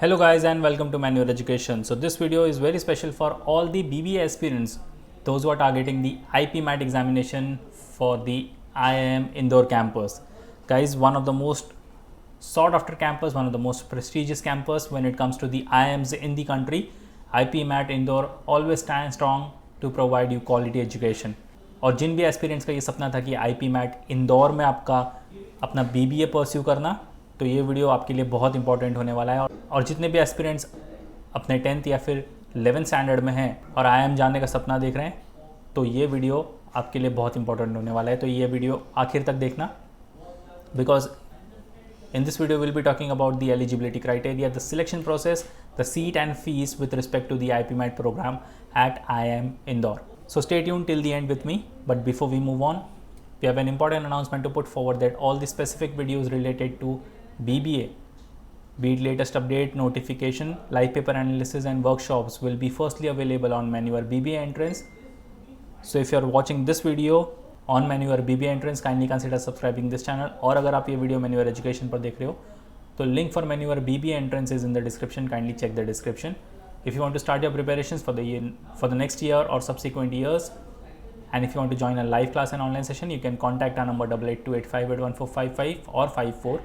Hello guys and welcome to Manual Education. So this video is very special for all the BBA aspirants, those who are targeting the IP-MAT examination for the IIM Indore campus. Guys, one of the most sought after campus, one of the most prestigious campus when it comes to the IIMs in the country. IP-MAT Indore always stands strong to provide you quality education. और जिन भी aspirants का ये सपना था कि IP-MAT Indore में आपका अपना BBA परस्यू करना, तो ये वीडियो आपके लिए बहुत इंपॉर्टेंट होने वाला है। और जितने भी एस्पिरेंट्स अपने 10th या फिर 11th स्टैंडर्ड में हैं और IIM जाने का सपना देख रहे हैं, तो ये वीडियो आपके लिए बहुत इंपॉर्टेंट होने वाला है। तो ये वीडियो आखिर तक देखना, because in this video we'll be talking about the eligibility criteria, the selection process, the seat and fees with respect to the IP-MAT program at IIM Indore. So stay tuned till the end with me. But before we move on, we have an important announcement to put forward that all the specific videos related to BBA, be it latest update, notification, live paper analysis and workshops will be firstly available on Manure BBA entrance. So if you are watching this video on Manure BBA entrance, kindly consider subscribing this channel. और अगर आप ये video Manure Education पर देख रहे हो तो link for Manure BBA entrance is in the description. Kindly check the description. If you want to start your preparations for the next year or subsequent years, and if you want to join a live class and online session, you can contact our number 8828581455 or 54.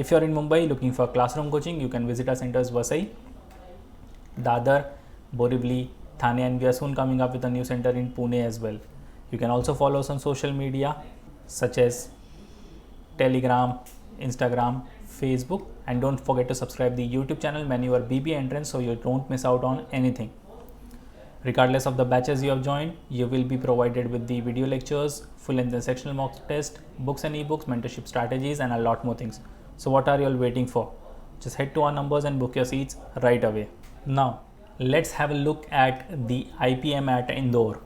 If you are in Mumbai looking for classroom coaching, you can visit our centers Vasai, Dadar, Borivali, Thane, and we are soon coming up with a new center in Pune as well. You can also follow us on social media such as Telegram, Instagram, Facebook, and don't forget to subscribe the YouTube channel Manure BBA entrance so you don't miss out on anything. Regardless of the batches you have joined, you will be provided with the video lectures, full length and sectional mock test, books and ebooks, mentorship strategies, and a lot more things. So what are you all waiting for? Just head to our numbers and book your seats right away. Now, let's have a look at the IP-MAT Indore.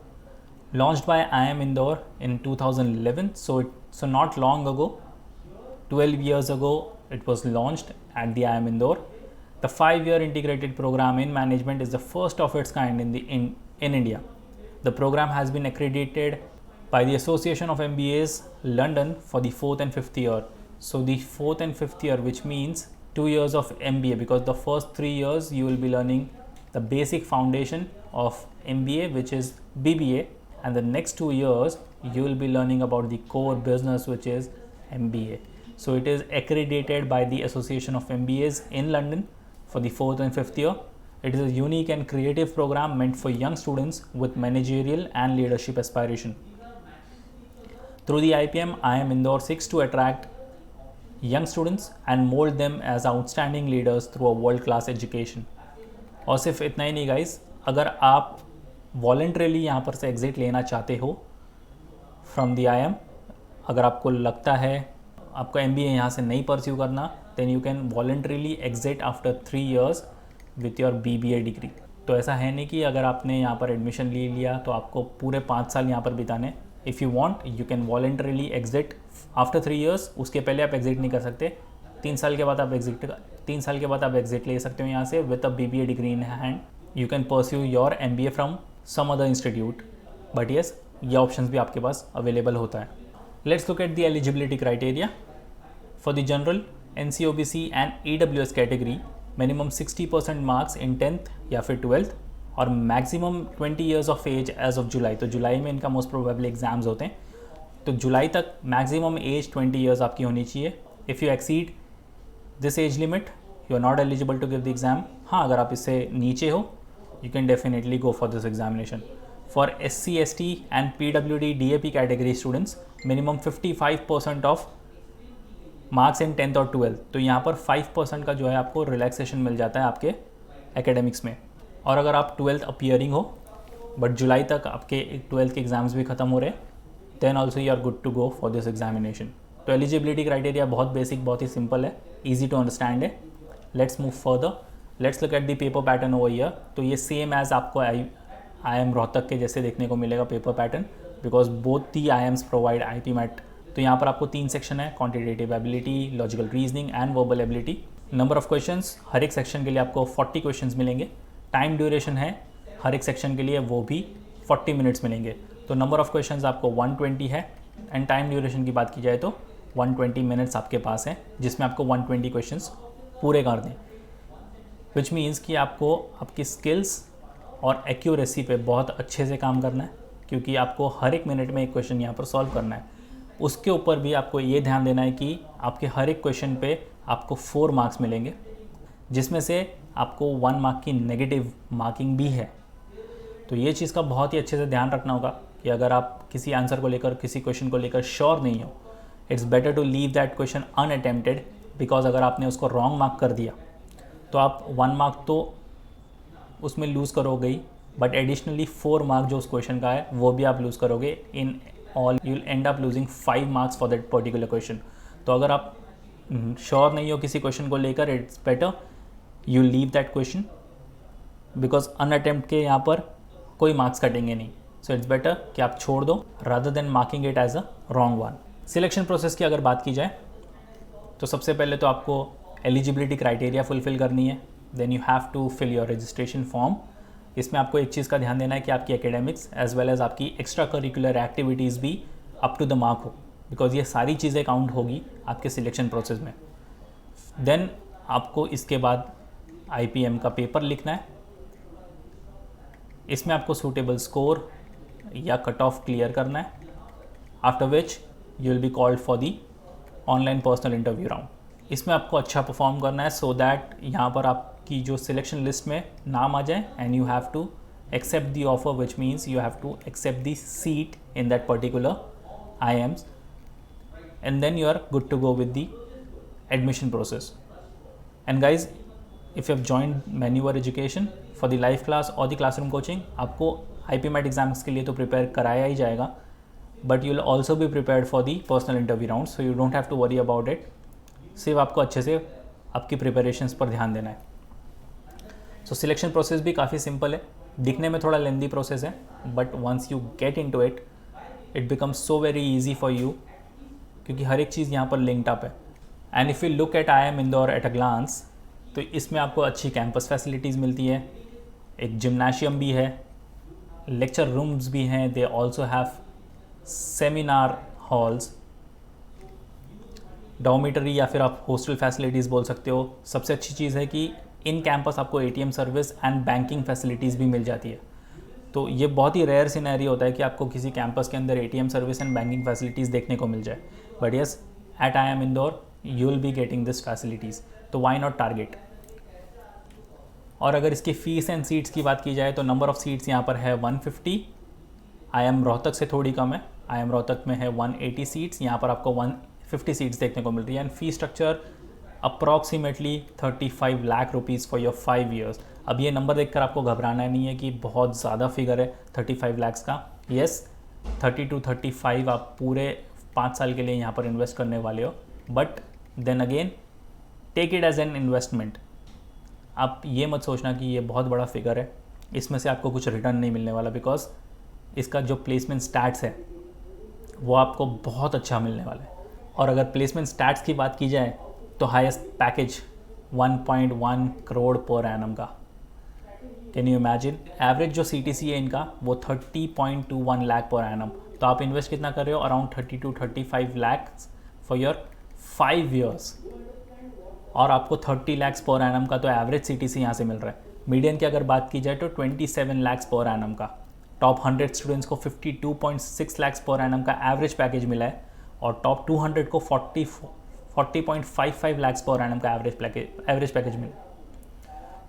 Launched by IIM Indore in 2011, so not long ago, 12 years ago, it was launched at the IIM Indore. The 5-year integrated program in management is the first of its kind in India. The program has been accredited by the Association of MBAs London for the 4th and 5th year. So the 4th and 5th year, which means 2 years of MBA, because the first 3 years you will be learning the basic foundation of MBA, which is BBA, and the next 2 years you will be learning about the core business, which is MBA. So it is accredited by the Association of MBAs in London for the 4th and 5th year. It is a unique and creative program meant for young students with managerial and leadership aspiration. Through the IPM, IIM Indore seeks to attract young students and mold them as outstanding leaders through a world-class education. और सिर्फ इतना ही नहीं guys, अगर आप voluntarily यहाँ पर से exit लेना चाहते हो फ्रॉम द IIM, अगर आपको लगता है आपका MBA यहाँ से नहीं परस्यू करना, then you can voluntarily exit after 3 years with your BBA degree. तो ऐसा है नहीं कि अगर आपने यहाँ पर एडमिशन ले लिया तो आपको पूरे 5 साल यहाँ पर बिताने. If you want you can voluntarily exit after 3 years. उसके पहले आप एग्जिट नहीं कर सकते. 3 साल के बाद आप एग्जिट ले सकते हो यहाँ से with a BBA degree in hand. You can pursue your MBA from some other institute, but yes, ये ऑप्शन भी आपके पास अवेलेबल होता है. Let's look at the eligibility criteria. For the general, NCOBC and EWS category, minimum 60% marks in 10th या फिर 12th और maximum 20 years of age age of July. तो जुलाई में इनका मोस्ट प्रोबेबली एग्जाम्स होते हैं, तो जुलाई तक मैक्सिमम एज 20 years आपकी होनी चाहिए. If you exceed this age limit, you are not eligible to give the exam. हाँ, अगर आप इससे नीचे हो, you can definitely go for this examination. For SC, ST and PWD DAP category students, minimum 55% of marks in 10th और 12th. तो यहाँ पर 5% का जो है आपको रिलैक्सेशन मिल जाता है आपके एकेडमिक्स में. और अगर आप 12th अपीयरिंग हो बट जुलाई तक आपके 12th के एग्ज़ाम्स भी ख़त्म हो रहे, then also you are good to go for this examination. तो एलिजिबिलिटी क्राइटेरिया बहुत बेसिक, बहुत ही सिंपल है, ईजी टू अंडरस्टैंड है. Let's move further. Let's look at the paper pattern over here. तो ये सेम एज आपको IIM रोहतक के जैसे देखने को मिलेगा paper pattern, because both the IIMs provide IP-MAT. तो यहाँ पर आपको 3 सेक्शन है, quantitative ability, logical reasoning and verbal ability. Number of questions, हर एक सेक्शन के लिए आपको 40 क्वेश्चंस मिलेंगे. टाइम ड्यूरेशन है हर एक सेक्शन के लिए, वो भी 40 मिनट्स मिलेंगे. तो नंबर ऑफ क्वेश्चंस आपको 120 है एंड टाइम ड्यूरेशन की बात की जाए तो 120 मिनट्स आपके पास है, जिसमें आपको 120 क्वेश्चंस पूरे कर दें. विच मीन्स कि आपको आपकी स्किल्स और एक्यूरेसी पे बहुत अच्छे से काम करना है, क्योंकि आपको हर एक मिनट में एक क्वेश्चन यहाँ पर सॉल्व करना है। उसके ऊपर भी आपको ये ध्यान देना है कि आपके हर एक क्वेश्चन पे आपको 4 मार्क्स मिलेंगे, जिसमें से आपको 1 मार्क की नेगेटिव मार्किंग भी है। तो ये चीज़ का बहुत ही अच्छे से ध्यान रखना होगा कि अगर आप किसी आंसर को लेकर, किसी क्वेश्चन को लेकर श्योर नहीं हो, it's better to leave that question unattempted, because अगर आपने उसको रॉन्ग मार्क कर दिया तो आप 1 मार्क तो उसमें लूज़ करोगे ही, बट एडिशनली 4 मार्क जो उस क्वेश्चन का है वो भी आप लूज़ करोगे। In all you will and up losing 5 marks for that particular question. तो अगर आप श्योर नहीं हो किसी क्वेश्चन को लेकर, it's better you leave that question, because unattempt के यहाँ पर कोई मार्क्स कटेंगे नहीं। सो इट्स बेटर कि आप छोड़ दो rather than marking it as a wrong one. Selection process की अगर बात की जाए तो सबसे पहले तो आपको एलिजिबिलिटी क्राइटेरिया फुलफिल करनी है, then you have to fill your registration form. इसमें आपको एक चीज़ का ध्यान देना है कि आपकी एकेडमिक्स एज वेल एज आपकी एक्स्ट्रा करिकुलर एक्टिविटीज़ भी अप टू द मार्क हो, बिकॉज ये सारी चीज़ें काउंट होगी आपके सिलेक्शन प्रोसेस में। देन आपको इसके बाद IPM का पेपर लिखना है। इसमें आपको सूटेबल स्कोर या कट ऑफ क्लियर करना है, after which you will be called for the online personal interview round. इसमें आपको अच्छा परफॉर्म करना है सो दैट यहाँ पर आपकी जो सिलेक्शन लिस्ट में नाम आ जाए, and you have to accept the offer, which means you have to accept the seat in that particular IIMs, and then you are good to go with the admission process. And guys, if you have joined Manure Education for the live class or the classroom coaching, आपको IPMAT exams के लिए तो prepare कराया ही जाएगा, but you will also be prepared for the personal interview round, so you don't have to worry about it. सिर्फ आपको अच्छे से आपकी प्रिपरेशंस पर ध्यान देना है। सो सिलेक्शन प्रोसेस भी काफ़ी सिंपल है, दिखने में थोड़ा लेंदी प्रोसेस है, but once you get in to it, it becomes so very easy for you, क्योंकि हर एक चीज़ यहाँ पर लिंक्ड अप है। And if you look at IIM Indore at a glance, तो इसमें आपको अच्छी कैंपस फैसिलिटीज़ मिलती है, एक जिम्नाशियम भी है, लेक्चर रूम्स भी हैं, they also have seminar halls, dormitory या फिर आप हॉस्टल फैसिलिटीज़ बोल सकते हो। सबसे अच्छी चीज़ है कि इन कैंपस आपको ATM service and banking facilities भी मिल जाती है। तो ये बहुत ही रेयर सिनेरियो होता है कि आपको किसी कैंपस के अंदर ATM service and banking facilities देखने को मिल जाए, but yes, at IIM Indore you will be getting this facilities, तो वाई नॉट टारगेट। और अगर इसकी फ़ीस एंड सीट्स की बात की जाए तो नंबर ऑफ़ सीट्स यहाँ पर है 150, IIM रोहतक से थोड़ी कम है, IIM रोहतक में है 180 सीट्स, यहाँ पर आपको 150 सीट्स देखने को मिल रही है। And fee structure approximately 35 lakh rupees for your 5 years. अब ये नंबर देखकर आपको घबराना नहीं है कि बहुत ज़्यादा फिगर है 35 लाख्स का। येस, 30 to 35 आप पूरे 5 साल के लिए यहाँ पर इन्वेस्ट करने वाले हो, but then again take it as an investment. आप ये मत सोचना कि ये बहुत बड़ा फिगर है, इसमें से आपको कुछ रिटर्न नहीं मिलने वाला, बिकॉज इसका जो प्लेसमेंट स्टैट्स है वो आपको बहुत अच्छा मिलने वाला है। और अगर प्लेसमेंट स्टैट्स की बात की जाए तो highest package 1.1 crore per annum का। Can you imagine? एवरेज जो CTC है इनका वो 30.21 लाख पर एनम। तो आप इन्वेस्ट कितना कर रहे हो? Around 30 to 35 lakh for your 5 years, और आपको 30 लाख पर एनम का तो एवरेज CTC यहाँ से मिल रहा है। मीडियन की अगर बात की जाए तो 27 लाख पर एनम का। टॉप 100 स्टूडेंट्स को 52.6 लाख पर एनम का एवरेज पैकेज मिला है, और टॉप 200 को 40.55 लाख पर एनम का एवरेज पैकेज मिला।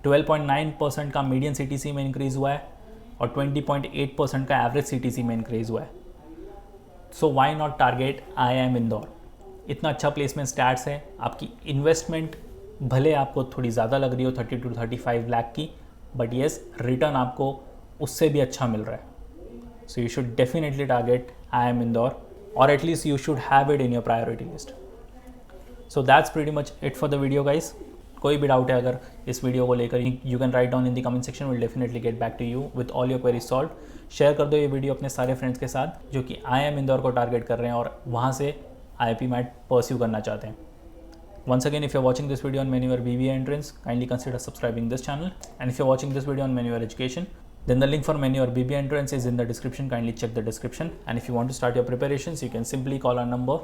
12.9% का मीडियन CTC में इंक्रीज़ हुआ है, और 20.8% का एवरेज CTC में इंक्रीज़ हुआ है। So why not target IIM Indore? इतना अच्छा प्लेसमेंट स्टैट्स है, आपकी इन्वेस्टमेंट भले आपको थोड़ी ज़्यादा लग रही हो 30 to 35 लाख की, बट येस, रिटर्न आपको उससे भी अच्छा मिल रहा है। So you should definitely target IIM Indore, और at least you should have it in your priority list. So that's pretty much it for the video guys. कोई भी डाउट है अगर इस वीडियो को लेकर, you can write down in the comment section, will definitely get back to you with all your queries solve. Share कर दो ये वीडियो अपने सारे फ्रेंड्स के साथ जो कि IIM इंदौर को टारगेट कर रहे हैं और वहाँ से IIP-MAT परस्यू करना चाहते हैं। Once again, if you're watching this video on Manure BBA entrance, kindly consider subscribing this channel. And if you're watching this video on Manure Education, then the link for Manure BBA entrance is in the description. Kindly check the description. And if you want to start your preparations, you can simply call our number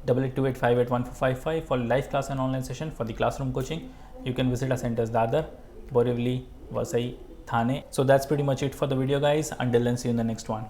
8828581455 for live class and online session for the classroom coaching. you can visit our centers Dadar, Borivali, Vasai, Thane. So that's pretty much it for the video guys. Until then, see you in the next one.